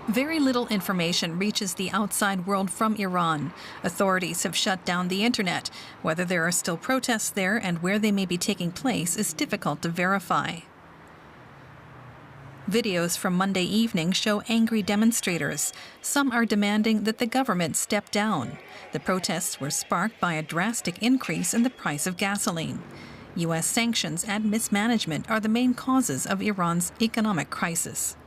Very little information reaches the outside world from Iran. Authorities have shut down the internet. Whether there are still protests there and where they may be taking place is difficult to verify. Videos from Monday evening show angry demonstrators. Some are demanding that the government step down. The protests were sparked by a drastic increase in the price of gasoline. U.S. sanctions and mismanagement are the main causes of Iran's economic crisis.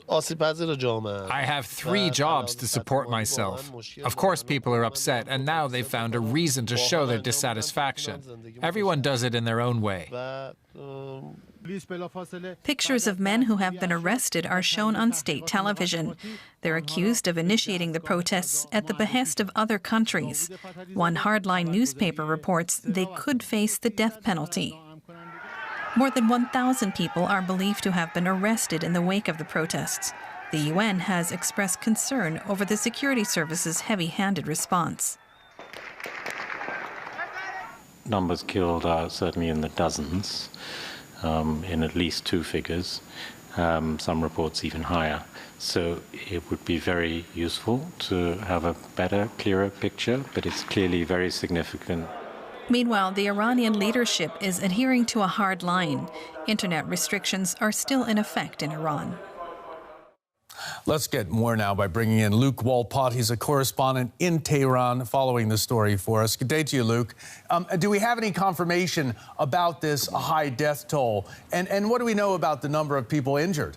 I have 3 jobs to support myself. Of course, people are upset, and now they've found a reason to show their dissatisfaction. Everyone does it in their own way. Pictures of men who have been arrested are shown on state television. They're accused of initiating the protests at the behest of other countries. One hardline newspaper reports they could face the death penalty. More than 1,000 people are believed to have been arrested in the wake of the protests. The UN has expressed concern over the security service's heavy-handed response. Numbers killed are certainly in the dozens, in at least 2 figures, some reports even higher. So it would be very useful to have a better, clearer picture, but it's clearly very significant. Meanwhile, the Iranian leadership is adhering to a hard line. Internet restrictions are still in effect in Iran. Let's get more now by bringing in Luke Walpott. He's a correspondent in Tehran following the story for us. Good day to you, Luke. Do we have any confirmation about this high death toll? And what do we know about the number of people injured?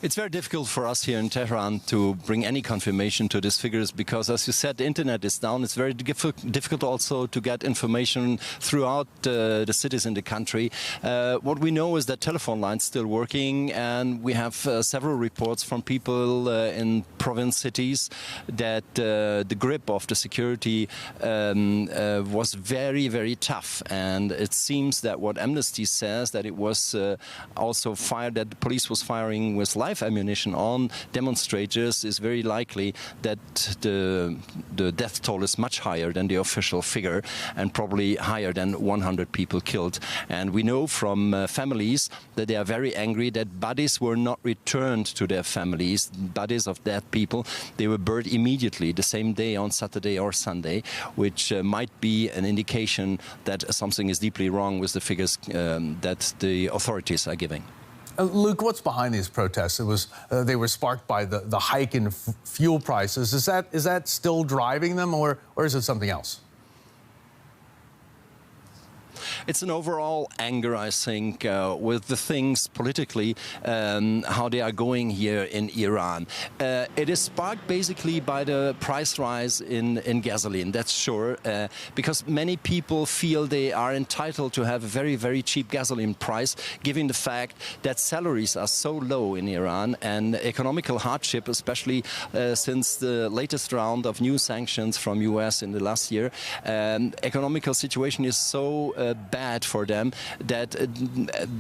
It's very difficult for us here in Tehran to bring any confirmation to these figures because, as you said, the internet is down. It's very difficult also to get information throughout the cities in the country. What we know is that telephone lines still working, and we have several reports from people in province cities that the grip of the security was very, very tough. And it seems that what Amnesty says, that it was also fired, that the police was firing with live ammunition on demonstrators, is very likely that the death toll is much higher than the official figure and probably higher than 100 people killed. And we know from families that they are very angry that bodies were not returned to their families, bodies of dead people. They were buried immediately the same day on Saturday or Sunday, which might be an indication that something is deeply wrong with the figures that the authorities are giving. Luke, what's behind these protests? They were sparked by the hike in fuel prices. Is that still driving them, or is it something else? It's an overall anger, I think, with the things politically, how they are going here in Iran. It is sparked basically by the price rise in gasoline, that's sure, because many people feel they are entitled to have a very, very cheap gasoline price, given the fact that salaries are so low in Iran and economical hardship, especially since the latest round of new sanctions from US in the last year. Economical situation is so bad for them that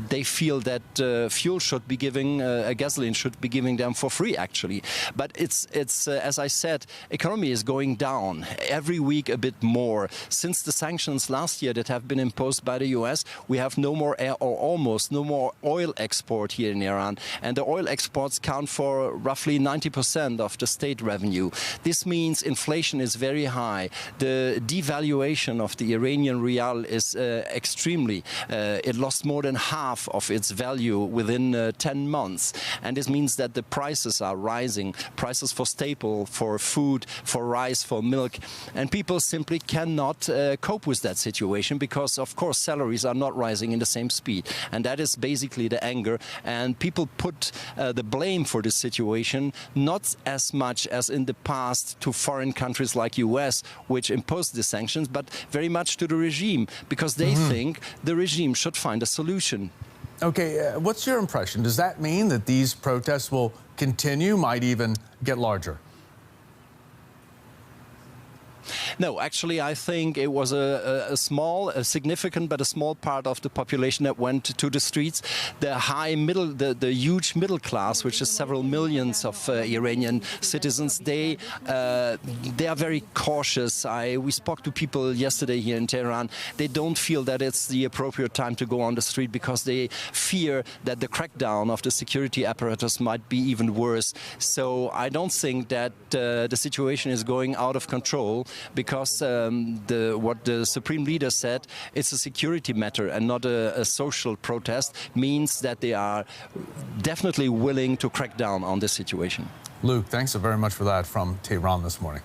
they feel that fuel should be giving, gasoline should be giving them for free, actually. But it's as I said, economy is going down every week a bit more. Since the sanctions last year that have been imposed by the US, we have no more or almost no more oil export here in Iran. And the oil exports count for roughly 90% of the state revenue. This means inflation is very high. The devaluation of the Iranian rial is extremely. It lost more than half of its value within 10 months. And this means that the prices are rising. Prices for staple, for food, for rice, for milk. And people simply cannot cope with that situation because, of course, salaries are not rising in the same speed. And that is basically the anger. And people put the blame for this situation not as much as in the past to foreign countries like US, which imposed the sanctions, but very much to the regime, because they think the regime should find a solution. Okay, what's your impression? Does that mean that these protests will continue, might even get larger? No, actually, I think it was a significant, but a small part of the population that went to the streets. The huge middle class, which is several millions of Iranian citizens, they are very cautious. We spoke to people yesterday here in Tehran. They don't feel that it's the appropriate time to go on the street because they fear that the crackdown of the security apparatus might be even worse. So I don't think that the situation is going out of control because what the Supreme Leader said, it's a security matter and not a social protest, means that they are definitely willing to crack down on this situation. Luke, thanks so very much for that from Tehran this morning.